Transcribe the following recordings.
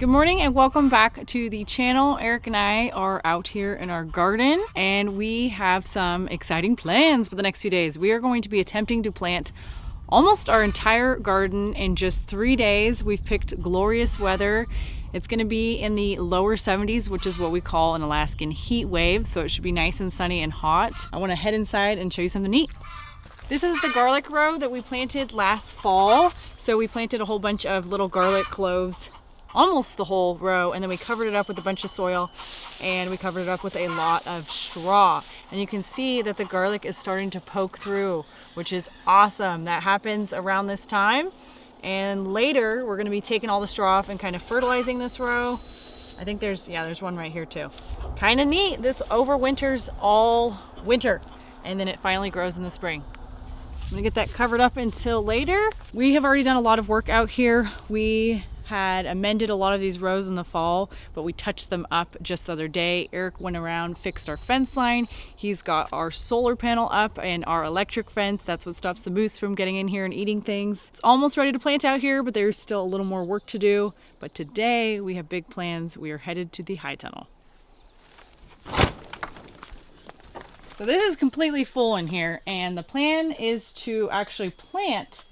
Good morning and welcome back to the channel. Eric and I are out here in our garden and we have some exciting plans for the next few days. We are going to be attempting to plant almost our entire garden in just 3 days. We've picked glorious weather. It's going to be in the lower 70s, which is what we call an Alaskan heat wave. So it should be nice and sunny and hot. I want to head inside and show you something neat. This is the garlic row that we planted last fall. So we planted a whole bunch of little garlic cloves, almost the whole row, and then we covered it up with a bunch of soil and we covered it up with a lot of straw. And you can see that the garlic is starting to poke through, which is awesome. That happens around this time. And later we're going to be taking all the straw off and kind of fertilizing this row. I think there's one right here too. Kind of neat. This overwinters all winter and then it finally grows in the spring. I'm going to get that covered up until later. We have already done a lot of work out here. We had amended a lot of these rows in the fall, but we touched them up just the other day. Eric went around, fixed our fence line. He's got our solar panel up and our electric fence. That's what stops the moose from getting in here and eating things. It's almost ready to plant out here, but there's still a little more work to do. But today we have big plans. We are headed to the high tunnel. So this is completely full in here, and the plan is to actually plant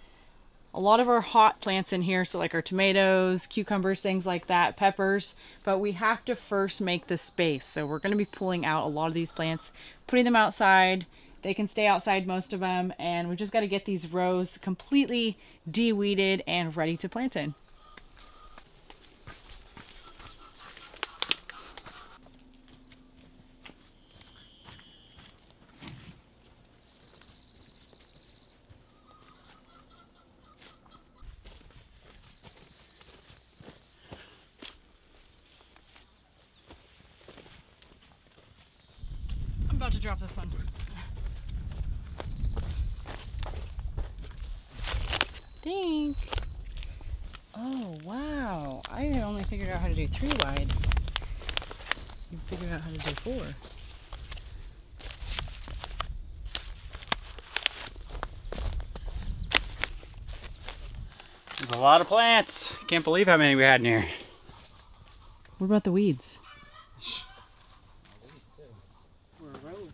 a lot of our hot plants in here, so like our tomatoes, cucumbers, things like that, peppers, but we have to first make the space. So we're going to be pulling out a lot of these plants, putting them outside. They can stay outside, most of them, and we just got to get these rows completely de-weeded and ready to plant in. About to drop this one. Think. Oh wow! I only figured out how to do 3 wide. You figured out how to do 4. There's a lot of plants. Can't believe how many we had in here. What about the weeds?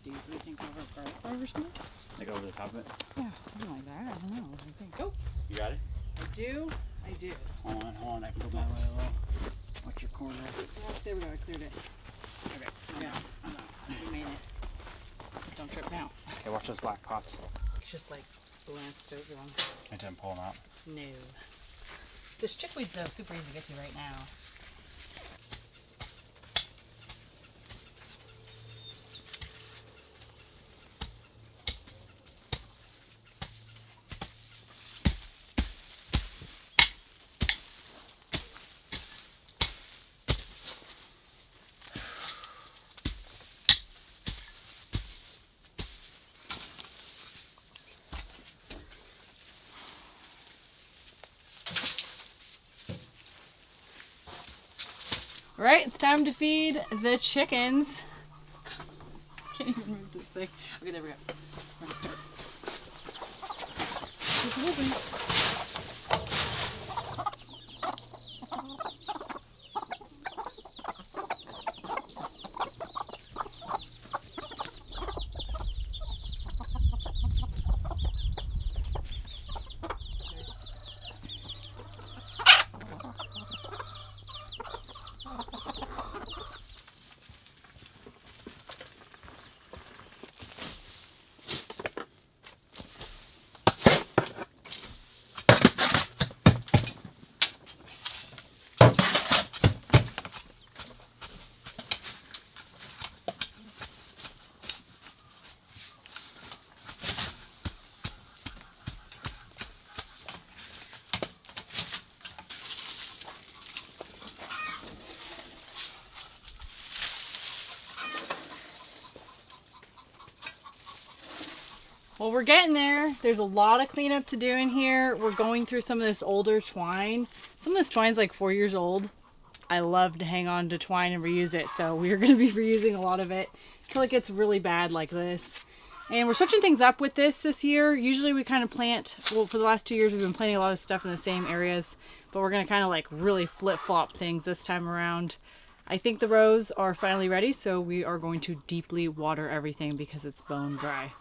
What do you think over garlic clove or something? Like over the top of it? Yeah, something like that. I don't know. What do you think? Oh! You got it? I do. Hold on. I can put my way a little. What's your corner? Oh, there we go. I cleared it. Okay. Yeah. We made it. Just don't trip now. Okay, watch those black pots. It's just like glanced over them. I didn't pull them out. No. This chickweed's though super easy to get to right now. All right, it's time to feed the chickens. Can't even move this thing. Okay, there we go. We're gonna start. Keep moving. Well, we're getting there. There's a lot of cleanup to do in here. We're going through some of this older twine. Some of this twine's like 4 years old. I love to hang on to twine and reuse it, so we're going to be reusing a lot of it until it gets really bad like this. And we're switching things up with this year. Usually we kind of plant, well, for the last 2 years we've been planting a lot of stuff in the same areas, but we're gonna kind of like really flip-flop things this time around. I think the rows are finally ready, so we are going to deeply water everything because it's bone dry.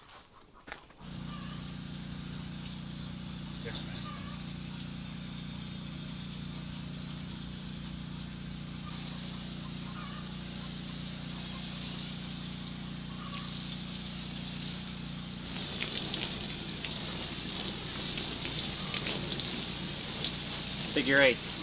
Figure eights.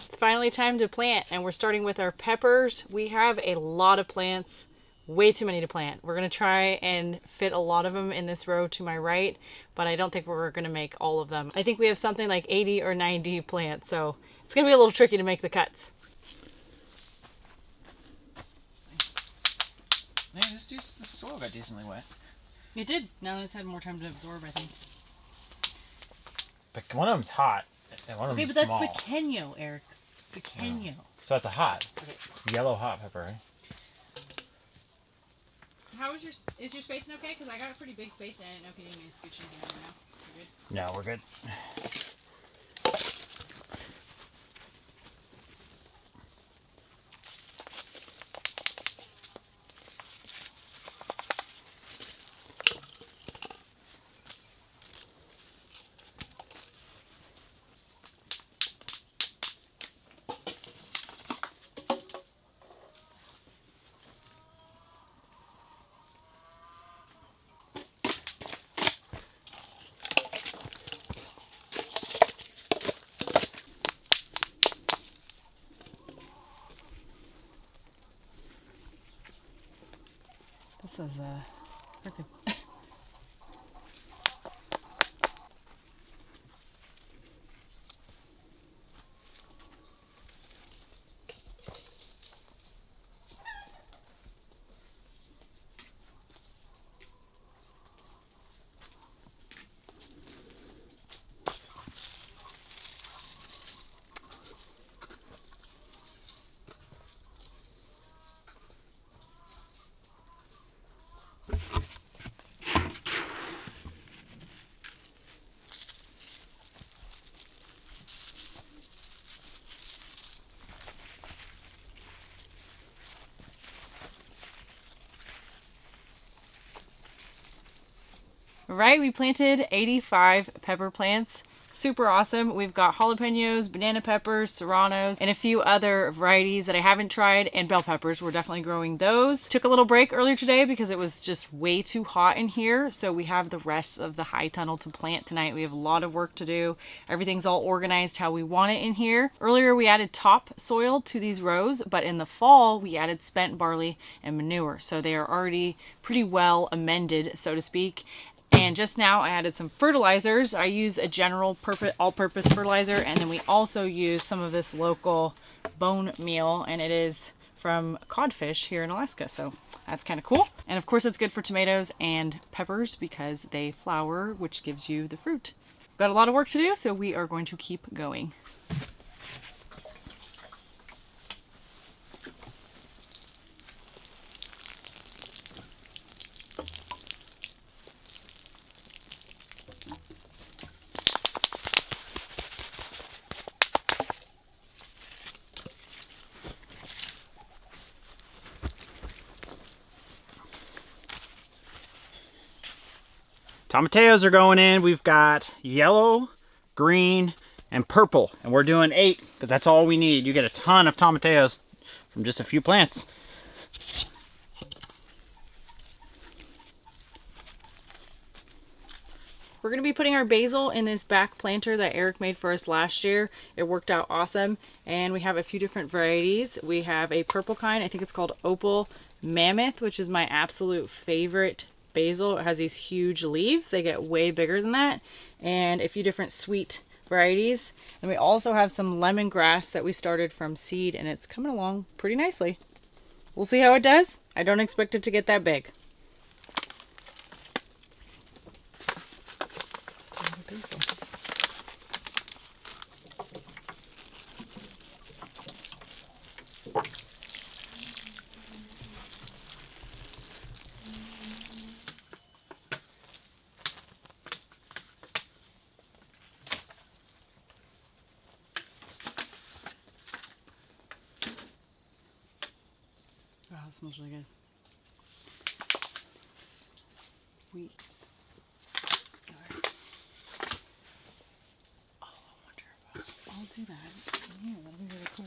It's finally time to plant, and we're starting with our peppers. We have a lot of plants, way too many to plant. We're gonna try and fit a lot of them in this row to my right, but I don't think we're gonna make all of them. I think we have something like 80 or 90 plants, so it's gonna be a little tricky to make the cuts. Yeah, this soil got decently wet. It did. Now that it's had more time to absorb, I think. But one of them's hot, and one of them's small. Okay, but that's 𝐸𝐸𝐿, Eric. 𝐸𝐸𝐿. Yeah. So that's a hot. Okay. Yellow hot pepper, right? How is your spacing okay? Because I got a pretty big space and I didn't know if you needed me to scooch in here right now. You're good? No, we're good. This is freaking. Right, we planted 85 pepper plants. Super awesome. We've got jalapenos, banana peppers, serranos, and a few other varieties that I haven't tried, and bell peppers. We're definitely growing those. Took a little break earlier today because it was just way too hot in here, so we have the rest of the high tunnel to plant tonight. We have a lot of work to do. Everything's all organized how we want it in here. Earlier we added topsoil to these rows, but in the fall we added spent barley and manure, so they are already pretty well amended, so to speak. And just now I added some fertilizers. I use a general all-purpose fertilizer, and then we also use some of this local bone meal, and it is from codfish here in Alaska, so that's kind of cool. And of course it's good for tomatoes and peppers because they flower, which gives you the fruit. Got a lot of work to do, so we are going to keep going. Tomatillos are going in. We've got yellow, green, and purple. And we're doing 8 because that's all we need. You get a ton of tomatillos from just a few plants. We're going to be putting our basil in this back planter that Eric made for us last year. It worked out awesome. And we have a few different varieties. We have a purple kind. I think it's called Opal Mammoth, which is my absolute favorite basil. It has these huge leaves. They get way bigger than that. And a few different sweet varieties. And we also have some lemongrass that we started from seed, and it's coming along pretty nicely. We'll see how it does. I don't expect it to get that big. Basil. it smells really good. Sweet. Oh, I wonder if I'll do that. Yeah, that'll be really cool.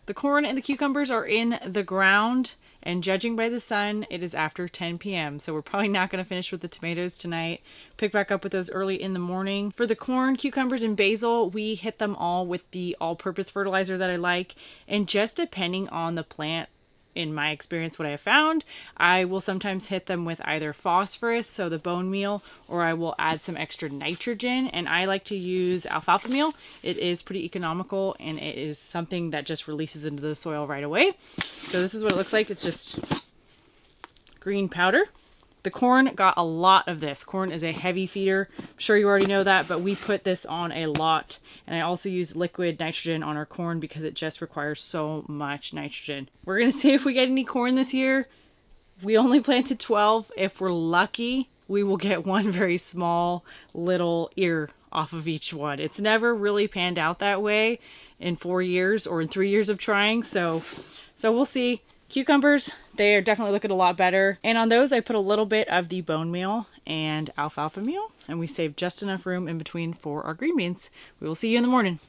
The corn and the cucumbers are in the ground, and judging by the sun, it is after 10 p.m. So we're probably not going to finish with the tomatoes tonight. Pick back up with those early in the morning. For the corn, cucumbers, and basil, we hit them all with the all-purpose fertilizer that I like. And just depending on the plant, in my experience, what I have found, I will sometimes hit them with either phosphorus, so the bone meal, or I will add some extra nitrogen. And I like to use alfalfa meal. It is pretty economical, and it is something that just releases into the soil right away. So this is what it looks like. It's just green powder. The corn got a lot of this. Corn is a heavy feeder. I'm sure you already know that, but we put this on a lot. And I also use liquid nitrogen on our corn because it just requires so much nitrogen. We're going to see if we get any corn this year. We only planted 12. If we're lucky, we will get one very small little ear off of each one. It's never really panned out that way in 4 years or in 3 years of trying. So we'll see. Cucumbers, they are definitely looking a lot better. And on those, I put a little bit of the bone meal and alfalfa meal, and we saved just enough room in between for our green beans. We will see you in the morning.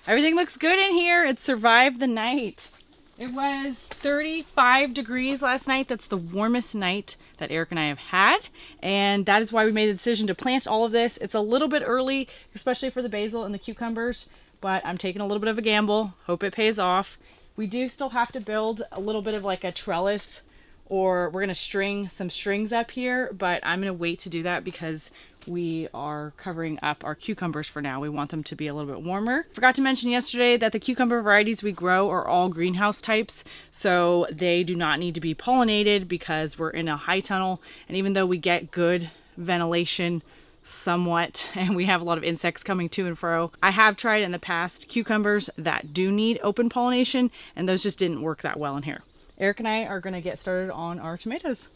Everything looks good in here. It survived the night. It was 35 degrees last night. That's the warmest night that Eric and I have had. And that is why we made the decision to plant all of this. It's a little bit early, especially for the basil and the cucumbers, but I'm taking a little bit of a gamble. Hope it pays off. We do still have to build a little bit of like a trellis, or we're gonna string some strings up here, but I'm gonna wait to do that because we are covering up our cucumbers for now. We want them to be a little bit warmer. Forgot to mention yesterday that the cucumber varieties we grow are all greenhouse types, so they do not need to be pollinated because we're in a high tunnel, and even though we get good ventilation somewhat and we have a lot of insects coming to and fro, I have tried in the past cucumbers that do need open pollination, and those just didn't work that well in here. Eric and I are going to get started on our tomatoes.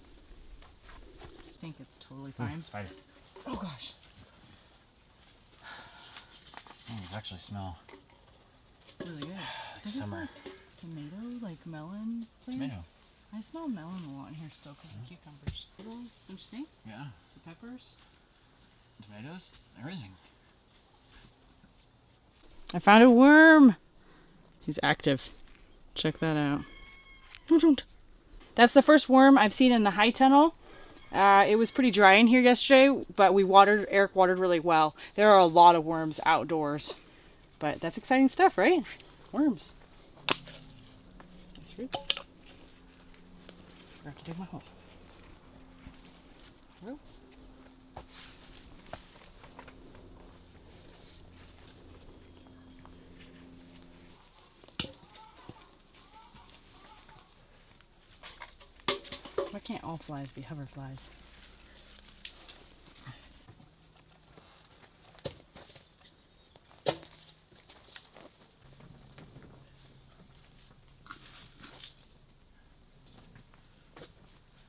I think it's totally fine. It's fine. Oh gosh. Oh, it actually smell Really good. Does summer. This smell tomato, like melon flavors? Tomato. I smell melon a lot in here still because of cucumbers. Pickles, don't you think? Yeah. The peppers. Tomatoes, everything. I found a worm. He's active. Check that out. No, don't. That's the first worm I've seen in the high tunnel. It was pretty dry in here yesterday, but Eric watered really well. There are a lot of worms outdoors, but that's exciting stuff, right? Worms. Nice roots. Forgot to dig my hole. Well. Why can't all flies be hoverflies?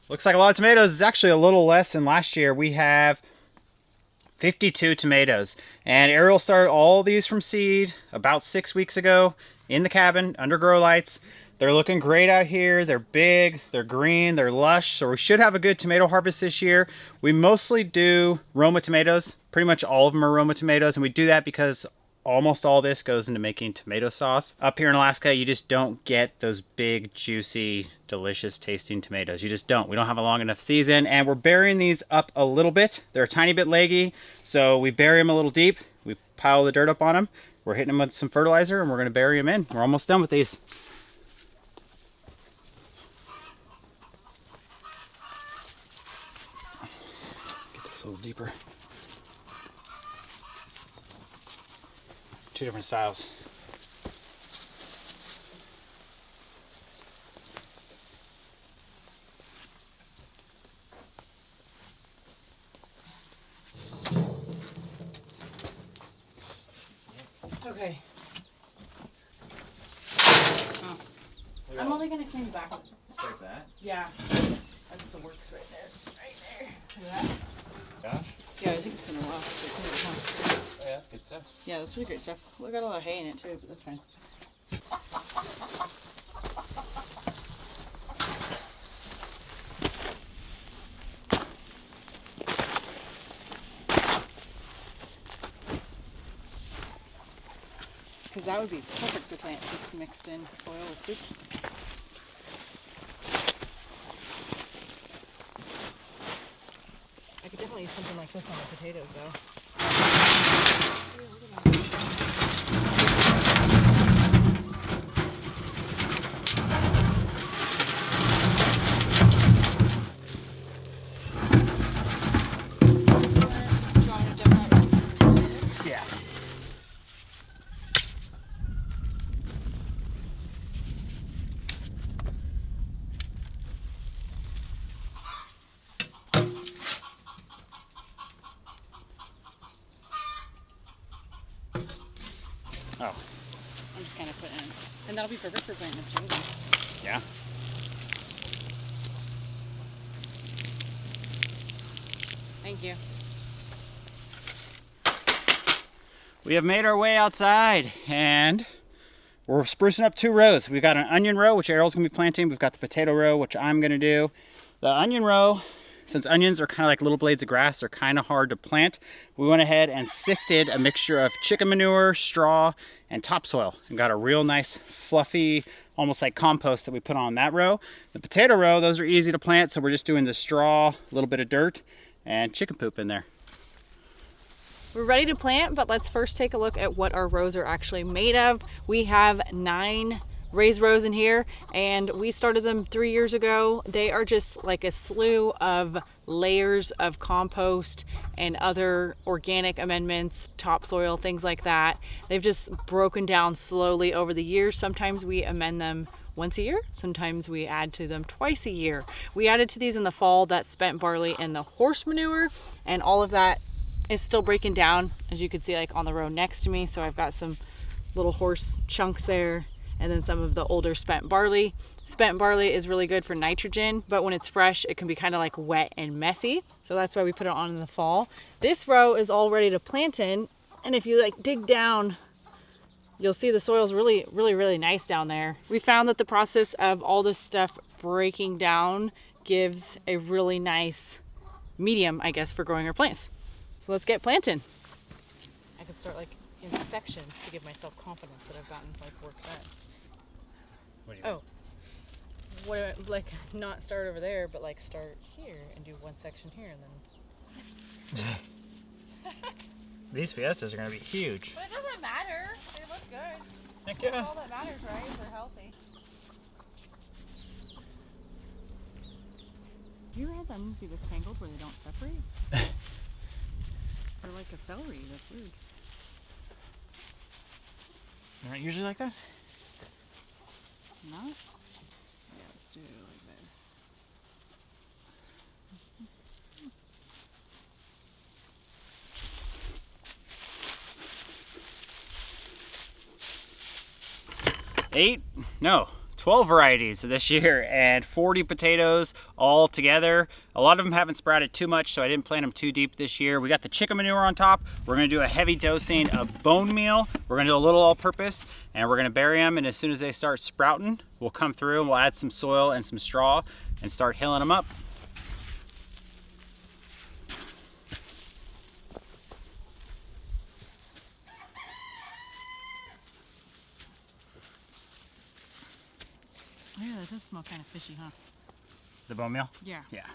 Looks like a lot of tomatoes. It's actually a little less than last year. We have 52 tomatoes. And Arielle started all these from seed about 6 weeks ago in the cabin under grow lights. They're looking great out here. They're big, they're green, they're lush. So we should have a good tomato harvest this year. We mostly do Roma tomatoes. Pretty much all of them are Roma tomatoes. And we do that because almost all this goes into making tomato sauce. Up here in Alaska, you just don't get those big, juicy, delicious tasting tomatoes. You just don't. We don't have a long enough season. And we're burying these up a little bit. They're a tiny bit leggy. So we bury them a little deep. We pile the dirt up on them. We're hitting them with some fertilizer and we're gonna bury them in. We're almost done with these. Get this a little deeper. two different styles. Okay. Oh. I'm only gonna clean the back of it. Like that? Yeah. That's the works right there. Right there. Look at that. Gosh. Yeah, I think it's been a while since I cleaned it, huh? Oh, yeah, that's good stuff. Yeah, that's really great stuff. Look at all the hay in it too, but that's fine. Because that would be perfect to plant just mixed in soil with food. I could definitely use something like this on the potatoes though. Yeah. Oh, I'm just kind of putting in. And that'll be perfect for planting the potatoes. yeah. Thank you. We have made our way outside and we're sprucing up 2 rows. We've got an onion row, which Arielle's gonna be planting. We've got the potato row, which I'm gonna do. The onion row, since onions are kind of like little blades of grass, they're kind of hard to plant. We went ahead and sifted a mixture of chicken manure, straw, and topsoil and got a real nice fluffy, almost like compost that we put on that row. The potato row, those are easy to plant, so we're just doing the straw, a little bit of dirt, and chicken poop in there. We're ready to plant, but let's first take a look at what our rows are actually made of. We have 9 raised rows in here, and we started them 3 years ago. They are just like a slew of layers of compost and other organic amendments, topsoil, things like that. They've just broken down slowly over the years. Sometimes we amend them once a year, sometimes we add to them twice a year. We added to these in the fall, that spent barley and the horse manure, and all of that is still breaking down, as you can see, like on the row next to me. So I've got some little horse chunks there, and then some of the older spent barley. Spent barley is really good for nitrogen, but when it's fresh, it can be kind of like wet and messy. So that's why we put it on in the fall. This row is all ready to plant in, and if you like dig down, you'll see the soil's really nice down there. We found that the process of all this stuff breaking down gives a really nice medium, I guess, for growing our plants. So let's get planting. I could start like in sections to give myself confidence that I've gotten like work done. What do you mean? Oh, what do I, like not start over there, but like start here and do one section here and then. These fiestas are gonna be huge. But it doesn't matter. They look good. Heck yeah. That's all that matters, right? If they're healthy. You ever had onions be this tangled where they don't separate? They're like a celery. That's weird. They're not usually like that? Not? Yeah, let's do it like this. Eight? No. 12 varieties this year and 40 potatoes all together. A lot of them haven't sprouted too much, so I didn't plant them too deep this year. We got the chicken manure on top. We're gonna do a heavy dosing of bone meal. We're gonna do a little all-purpose, and we're gonna bury them, and as soon as they start sprouting, we'll come through and we'll add some soil and some straw and start hilling them up. Oh yeah, that does smell kind of fishy, huh? The bone meal? Yeah. Yeah.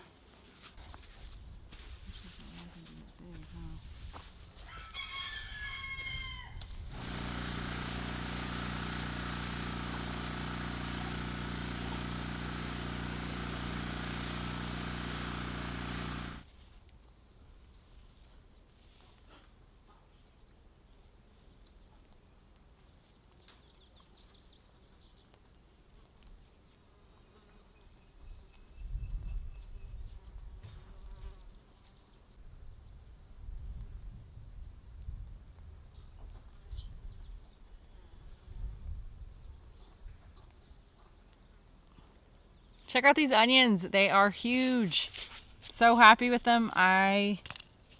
Check out these onions. They are huge. So happy with them. I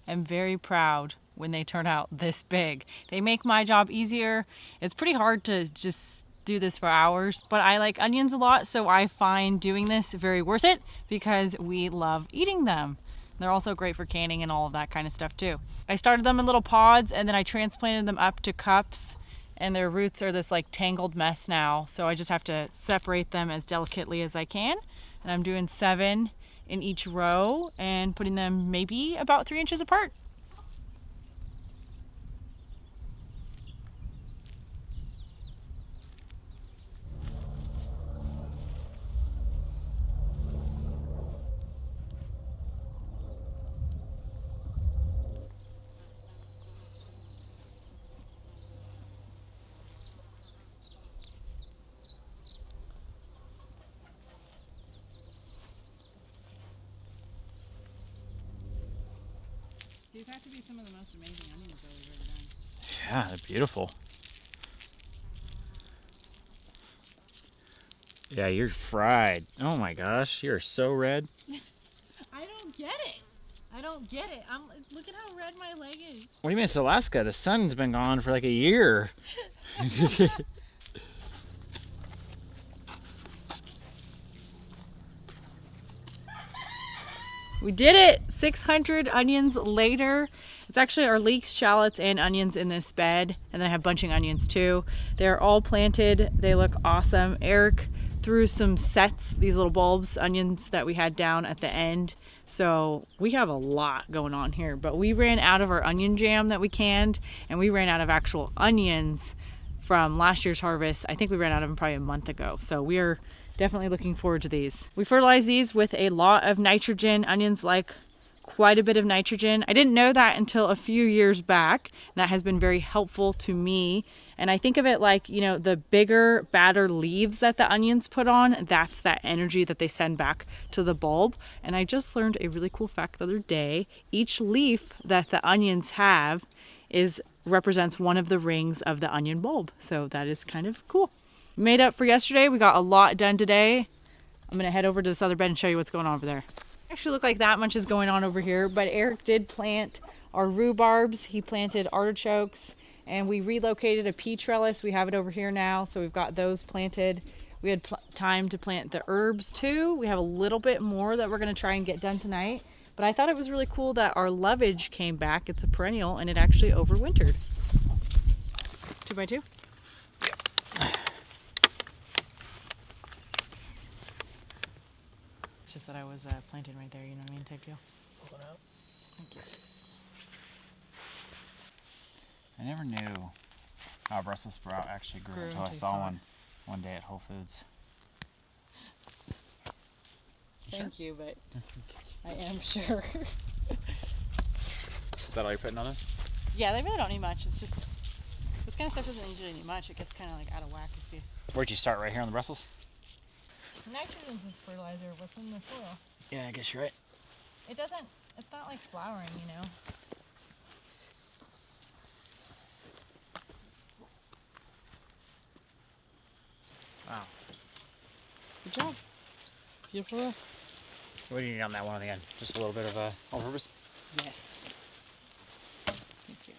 am very proud when they turn out this big. They make my job easier. It's pretty hard to just do this for hours, but I like onions a lot, so I find doing this very worth it because we love eating them. They're also great for canning and all of that kind of stuff too. I started them in little pods and then I transplanted them up to cups, and their roots are this like tangled mess now, so I just have to separate them as delicately as I can. And I'm doing 7 in each row and putting them maybe about 3 inches apart. These have to be some of the most amazing onions that we've ever done. Yeah, they're beautiful. Yeah, you're fried. Oh my gosh, you're so red. I don't get it. I don't get it. Look at how red my leg is. What do you mean it's Alaska? The sun's been gone for like a year. We did it! 600 onions later. It's actually our leeks, shallots, and onions in this bed. And then I have bunching onions too. They're all planted. They look awesome. Eric threw some sets, these little bulbs, onions that we had down at the end. So we have a lot going on here, but we ran out of our onion jam that we canned, and we ran out of actual onions from last year's harvest. I think we ran out of them probably a month ago. So we are definitely looking forward to these. We fertilize these with a lot of nitrogen. Onions like quite a bit of nitrogen. I didn't know that until a few years back. That has been very helpful to me. And I think of it like, you know, the bigger, badder leaves that the onions put on, that's that energy that they send back to the bulb. And I just learned a really cool fact the other day. Each leaf that the onions have represents one of the rings of the onion bulb. So that is kind of cool. Made up for yesterday. We got a lot done today. I'm gonna head over to this other bed and show you what's going on over there. Actually look like that much is going on over here, but Eric did plant our rhubarbs. He planted artichokes, and we relocated a pea trellis. We have it over here now, so we've got those planted. We had time to plant the herbs too. We have a little bit more that we're gonna try and get done tonight, but I thought it was really cool that our 𝐿𝑸𝐺𝐵 came back. It's a perennial and it actually overwintered. 2x2? Just that I was planted right there, you know what I mean, type deal. Thank you. I never knew how Brussels sprout actually grew until I saw one day at Whole Foods. Thank you, but I am sure. Is that all you're putting on this? Yeah, they really don't need much. It's just, this kind of stuff doesn't usually need much. It gets kind of like out of whack if you... Where'd you start, right here on the Brussels? Nitrogen's this fertilizer. What's in the soil? Yeah, I guess you're right. It doesn't, it's not like flowering, you know. Wow. Good job. Beautiful. What do you need on that one at the end? Just a little bit of all-purpose? Yes. Thank you.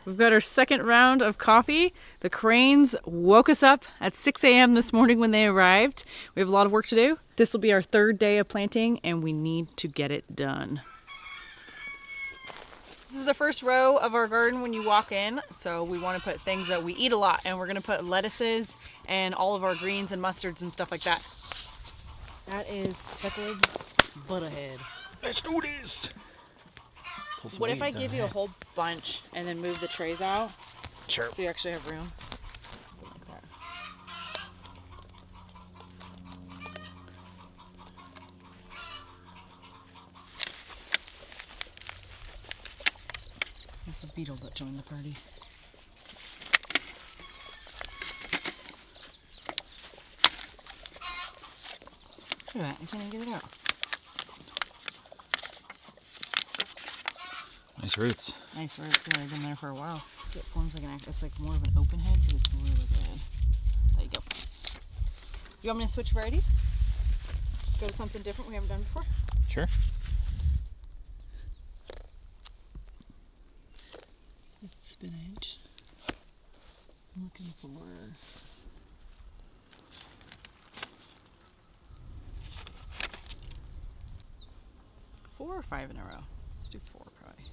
We've got our second round of coffee. The cranes woke us up at 6 a.m. this morning when they arrived. We have a lot of work to do. This will be our third day of planting and we need to get it done. This is the first row of our garden when you walk in. So we want to put things that we eat a lot, and we're going to put lettuces and all of our greens and mustards and stuff like that. That is speckled butterhead. Let's do this. What if I give you a whole bunch and then move the trays out? Sure. So you actually have room? Like that. There's the beetle that joined the party. Look at that, I can't even get it out. Nice roots. Nice roots, yeah, they've been there for a while. It forms like it's like more of an open head, but it's really good. There you go. You want me to switch varieties? Go to something different we haven't done before? Sure. It's spinach. I'm looking for 4 or 5 in a row. Let's do 4 probably.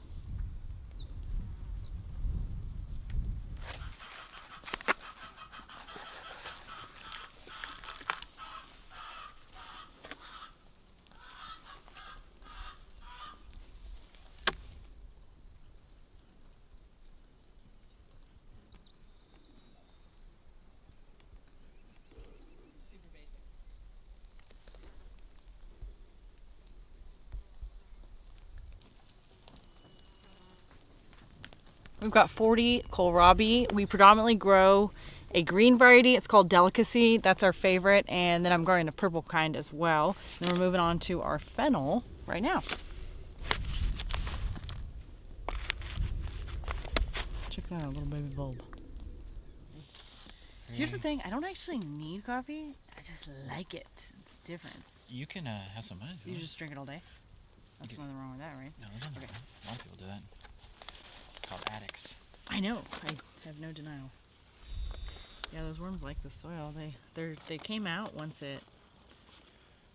We've got 40 kohlrabi. We predominantly grow a green variety. It's called Delicacy. That's our favorite. And then I'm growing a purple kind as well. And we're moving on to our fennel right now. Check that out, little baby bulb. Here's the thing, I don't actually need coffee. I just like it. It's different. You can have some mine. You just drink it all day? That's nothing wrong with that, right? No, there's nothing wrong. A lot of people do that. Called addicts. I know. I have no denial. Yeah, those worms like the soil. They came out once it.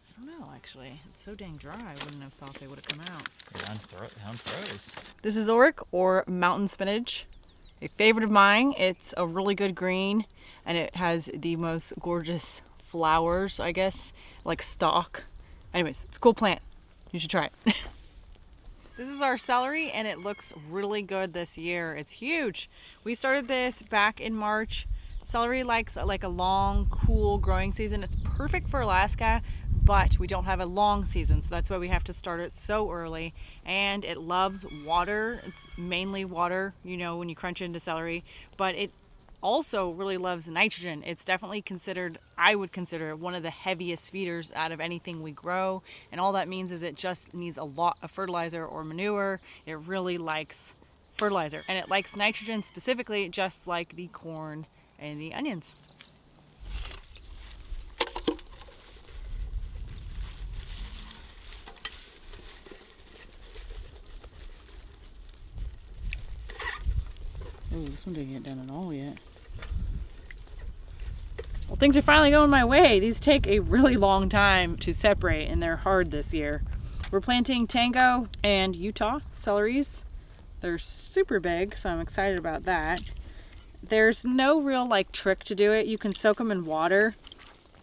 I don't know actually. It's so dang dry. I wouldn't have thought they would have come out. On throws. This is Auric or mountain spinach. A favorite of mine. It's a really good green, and it has the most gorgeous flowers. I guess like stalk. Anyways, it's a cool plant. You should try it. This is our celery, and it looks really good this year. It's huge. We started this back in March. Celery likes like a long, cool growing season. It's perfect for Alaska, but we don't have a long season, so that's why we have to start it so early. And it loves water. It's mainly water, you know, when you crunch into celery, but it also really loves nitrogen. It's definitely considered, I would consider it one of the heaviest feeders out of anything we grow. And all that means is it just needs a lot of fertilizer or manure. It really likes fertilizer, and it likes nitrogen specifically, just like the corn and the onions. Oh, this one didn't get done at all yet. Well, things are finally going my way. These take a really long time to separate, and they're hard this year. We're planting Tango and Utah celeries. They're super big, so I'm excited about that. There's no real like trick to do it. You can soak them in water,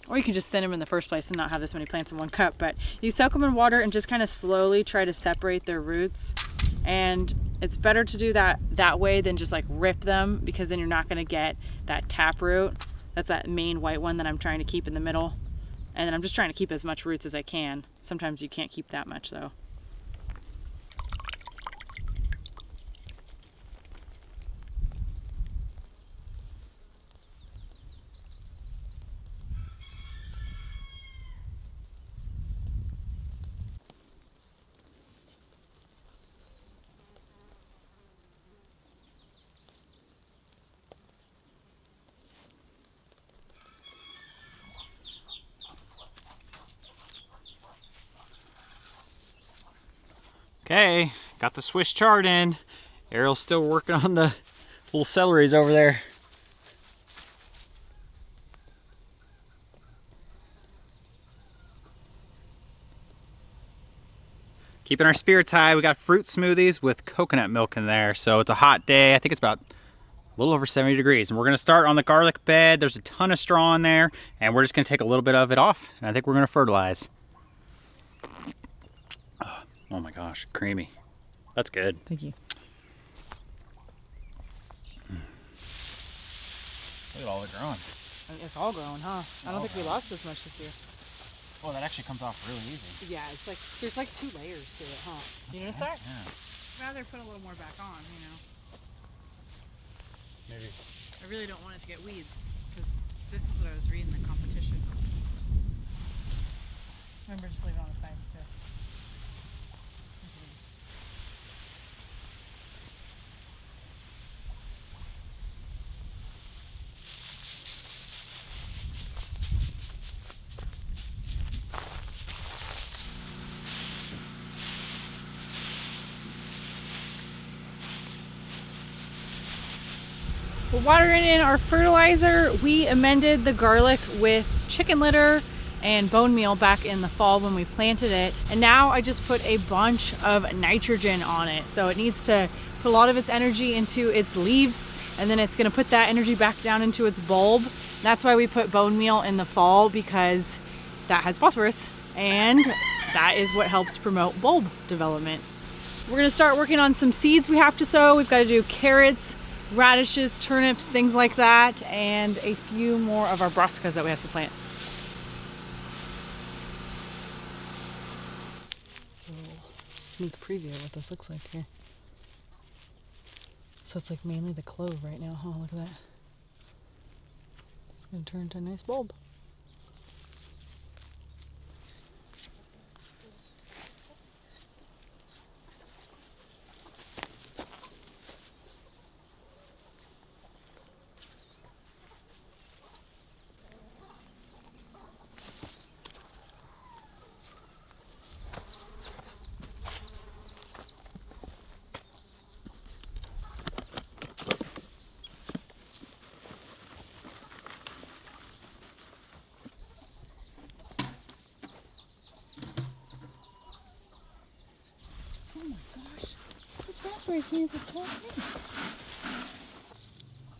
or you can just thin them in the first place and not have this many plants in one cup. But you soak them in water and just kind of slowly try to separate their roots. And it's better to do that way than just like rip them, because then you're not going to get that tap root. That's that main white one that I'm trying to keep in the middle. And then I'm just trying to keep as much roots as I can. Sometimes you can't keep that much though. Okay, got the Swiss chard in. Arielle's still working on the Little celery's over there. Keeping our spirits high, we got fruit smoothies with coconut milk in there. So it's a hot day. I think it's about a little over 70 degrees. And we're gonna start on the garlic bed. There's a ton of straw in there, and we're just gonna take a little bit of it off. And I think we're gonna fertilize. Oh my gosh, creamy. That's good. Thank you. Look at all it growing. It's all growing, huh? I don't think we lost as much this year. Oh, that actually comes off really easy. Yeah, it's like there's like 2 layers to it, huh? You notice that? Yeah. I'd rather put a little more back on, you know. Maybe. I really don't want it to get weeds because this is what I was reading the competition. Remember, just leave it on the sides too. We're watering in our fertilizer. We amended the garlic with chicken litter and bone meal back in the fall when we planted it. And now I just put a bunch of nitrogen on it. So it needs to put a lot of its energy into its leaves, and then it's gonna put that energy back down into its bulb. That's why we put bone meal in the fall, because that has phosphorus, and that is what helps promote bulb development. We're gonna start working on some seeds we have to sow. We've got to do carrots, radishes, turnips, things like that, and a few more of our brassicas that we have to plant. A little sneak preview of what this looks like here. So it's like mainly the clove right now, huh? Look at that. It's gonna turn into a nice bulb.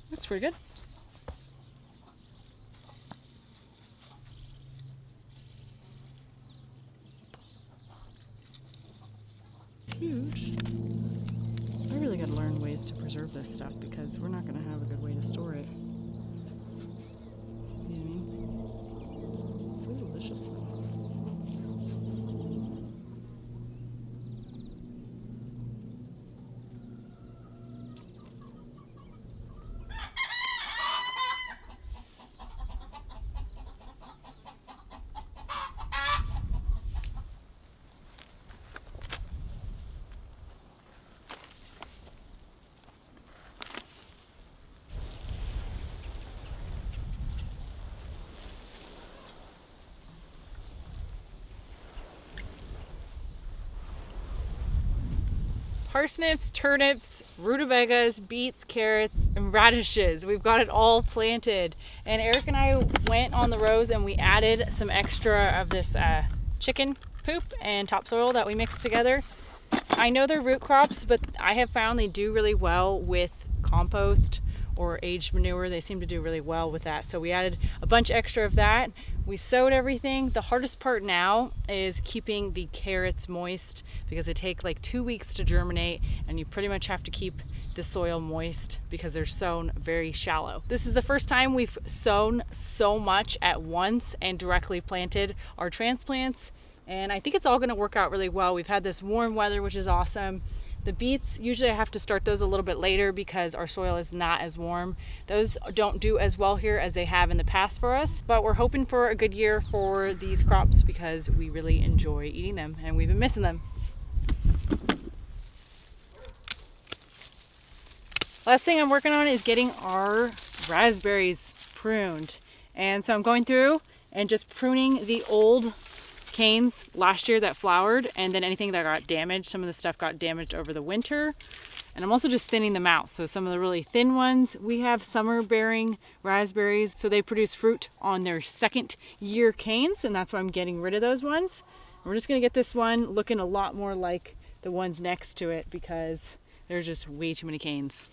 Looks pretty good. Huge. I really gotta learn ways to preserve this stuff because we're not gonna have a good way to store it. You know what I mean? It's so delicious though. Parsnips, turnips, rutabagas, beets, carrots, and radishes. We've got it all planted. And Eric and I went on the rows and we added some extra of this chicken poop and topsoil that we mixed together. I know they're root crops, but I have found they do really well with compost or aged manure. They seem to do really well with that. So we added a bunch extra of that. We sowed everything. The hardest part now is keeping the carrots moist because they take like 2 weeks to germinate, and you pretty much have to keep the soil moist because they're sown very shallow. This is the first time we've sown so much at once and directly planted our transplants, and I think it's all gonna work out really well. We've had this warm weather, which is awesome. The beets, usually I have to start those a little bit later because our soil is not as warm. Those don't do as well here as they have in the past for us, but we're hoping for a good year for these crops because we really enjoy eating them and we've been missing them. Last thing I'm working on is getting our raspberries pruned. And so I'm going through and just pruning the old canes last year that flowered, and then anything that got damaged, some of the stuff got damaged over the winter. And I'm also just thinning them out. So some of the really thin ones, we have summer bearing raspberries, so they produce fruit on their second year canes, and that's why I'm getting rid of those ones. We're just gonna get this one looking a lot more like the ones next to it because there's just way too many canes.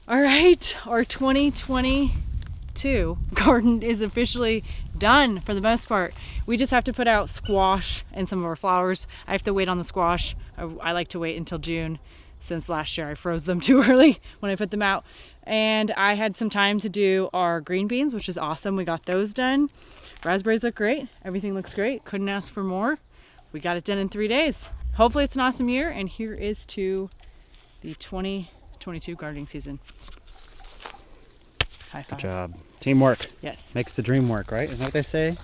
All right, our 2022 garden is officially done for the most part. We just have to put out squash and some of our flowers. I have to wait on the squash. I like to wait until June, since last year I froze them too early when I put them out. And I had some time to do our green beans, which is awesome. We got those done. Raspberries look great. Everything looks great. Couldn't ask for more. We got it done in 3 days. Hopefully it's an awesome year, and here is to the 2022 gardening season. High five. Good job. Teamwork. Yes. Makes the dream work, right? Isn't that what they say?